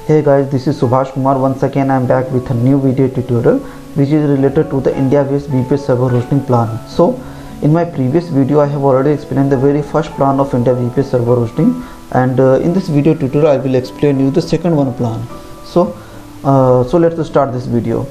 Hey guys, this is Subhash Kumar. Once again I am back with a new video tutorial which is related to the India VPS Server Hosting plan. So in my previous video I have already explained the very first plan of India VPS Server Hosting, and in this video tutorial I will explain you the second one plan. So let's start this video.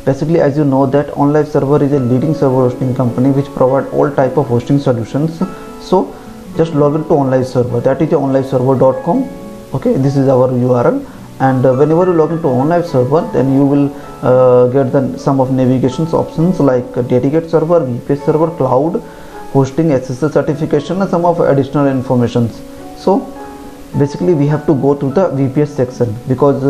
Basically, as you know that Onlive Server is a leading server hosting company which provide all type of hosting solutions. So just log into Onlive Server, that is onliveserver.com. okay, this is our URL, and whenever you log into Onlive Server, then you will get the some of navigations options like dedicate server, VPS server, cloud hosting, SSL certification, and some of additional informations. So basically we have to go to the VPS section because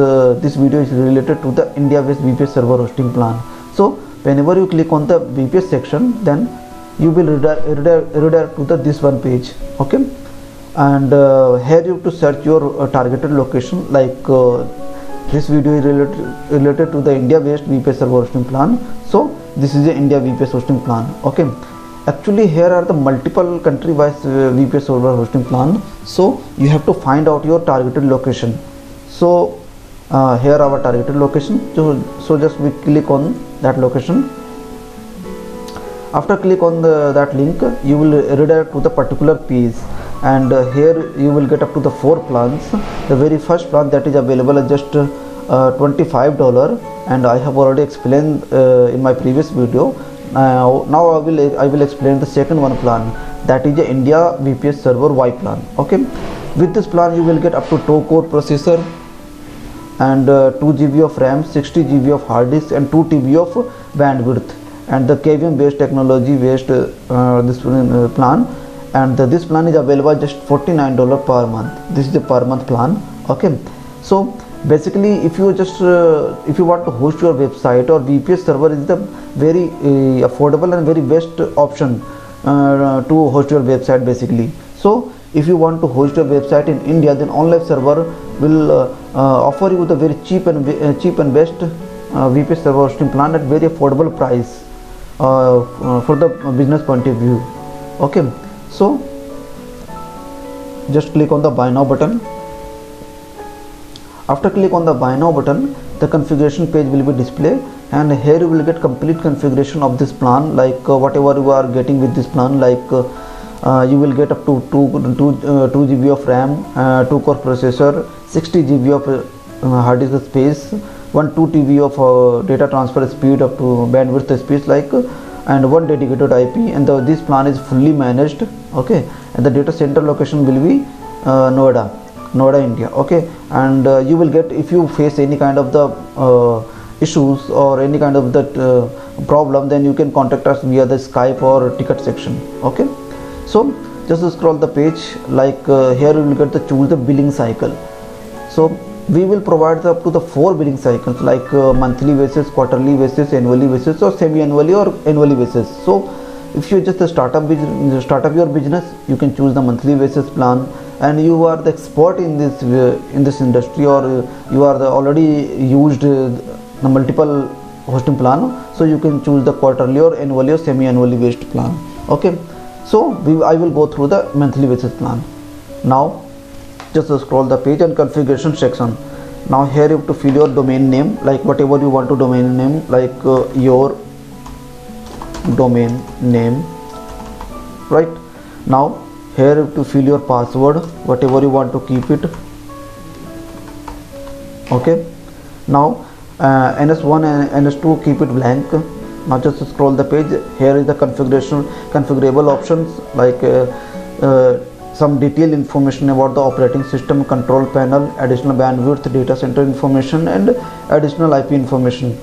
this video is related to the India VPS server hosting plan. So whenever you click on the VPS section, then you will redirect to this one page. Okay, and here you have to search your targeted location. Like this video is related to the India VPS server hosting plan. So this is the India VPS hosting plan. Okay, actually here are the multiple country wise VPS server hosting plan. So you have to find out your targeted location. So here our targeted location. So just we click on that location. After click on that link, you will redirect to the particular page, and here you will get up to the 4 plans. The very first plan that is available at just $25, and I have already explained in my previous video. Now I will explain the second one plan, that is the India VPS Server Y plan. Okay, with this plan you will get up to 2-core processor and 2 GB of RAM, 60 GB of hard disk, and 2 TB of bandwidth, and the KVM based technology based this plan, and this plan is available just $49 per month. This is the per month plan. Okay, so basically if you just if you want to host your website, or VPS server is the very affordable and very best option to host your website basically. So if you want to host your website in India, then Onlive Server will offer you the very cheap and best VPS server hosting plan at very affordable price for the business point of view. Okay, so just click on the buy now button. After click on the buy now button, the configuration page will be displayed, and here you will get complete configuration of this plan, like whatever you are getting with this plan. Like you will get up to 2 GB of RAM, 2-core processor, 60 GB of hard disk space, 2 TB of data transfer speed up to bandwidth speed, like, and 1 dedicated IP, and this plan is fully managed. Okay, and the data center location will be Noida, India. Okay, and you will get, if you face any kind of the issues or any kind of that problem, then you can contact us via the Skype or ticket section. Okay, so just scroll the page. Like here you will get the choose the billing cycle. So we will provide up to the 4 billing cycles, like monthly basis, quarterly basis, annually basis, or semi-annually or annually basis. So if you just start up your business, you can choose the monthly basis plan, and you are the expert in this industry, or you are already used the multiple hosting plan, so you can choose the quarterly or annually or semi-annually based plan. Okay, so I will go through the monthly basis plan. Now just scroll the page and configuration section. Now here you have to fill your domain name, like whatever you want to domain name, like your domain name. Right, now here you have to fill your password, whatever you want to keep it. Okay, now NS1 and NS2 keep it blank. Now just scroll the page. Here is the configurable options, like some detailed information about the operating system, control panel, additional bandwidth, data center information, and additional IP information.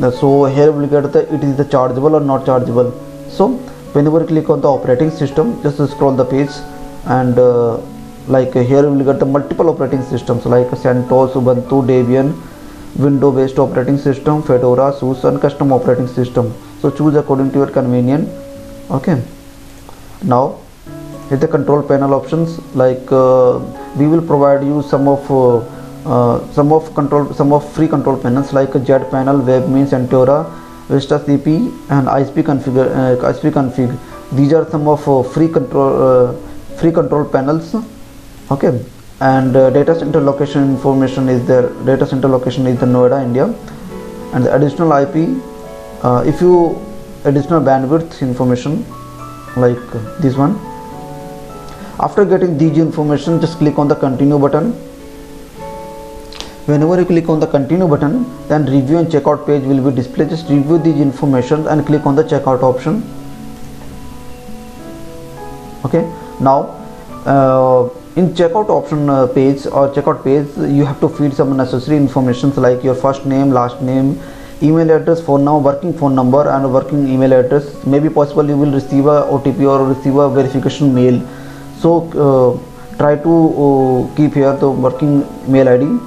So here we will get it is the chargeable or not chargeable. So whenever you click on the operating system, just scroll the page, and like here you will get the multiple operating systems like CentOS, Ubuntu, Debian, Windows based operating system, Fedora, SUSE, and custom operating system. So choose according to your convenience. Okay, now with the control panel options, like we will provide you some of free control panels like Z panel, WebMe, Centura, Vista CP, and ISP config. These are some of free control panels. Okay, and data center location information is there. Data center location is the Noida, India, and the additional IP, if you additional bandwidth information like this one. After getting these information, just click on the continue button. Whenever you click on the continue button, then review and checkout page will be displayed. Just review these information and click on the checkout option. Okay, now in checkout option page or checkout page, you have to feed some necessary information like your first name, last name, email address, phone number, working phone number and working email address. Maybe possible you will receive a OTP or receive a verification mail, so try to keep here the working mail ID,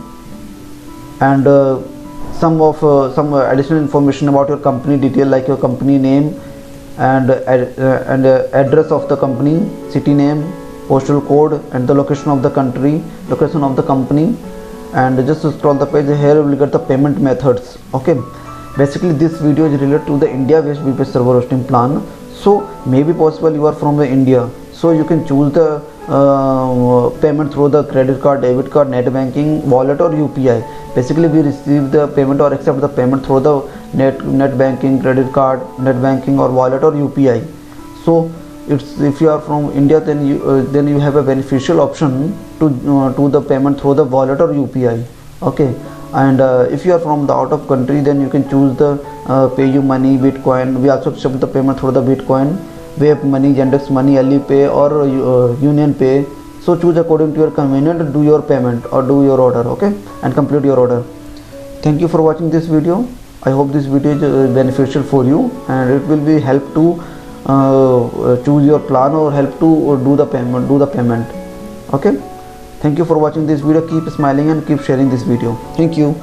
and some additional information about your company detail like your company name and address of the company, city name, postal code, and the location of the country, location of the company. And just scroll the page. Here you will get the payment methods. Okay, basically this video is related to the India VPS Server Hosting plan. So maybe possible you are from the India, so you can choose the payment through the credit card, debit card, net banking, wallet or UPI. Basically we receive the payment or accept the payment through the net banking, credit card, net banking or wallet or UPI. So it's, if you are from India, then you have a beneficial option to the payment through the wallet or UPI. Okay, and if you are from the out of country, then you can choose the PayU Money, Bitcoin. We also accept the payment through the Bitcoin, Wave Money, Yandex Money, Alipay or Union Pay. So choose according to your convenience, do your payment or do your order. Okay, and complete your order. Thank you for watching this video. I hope this video is beneficial for you, and it will be help to choose your plan or help to do the payment. Okay, thank you for watching this video. Keep smiling and keep sharing this video. Thank you.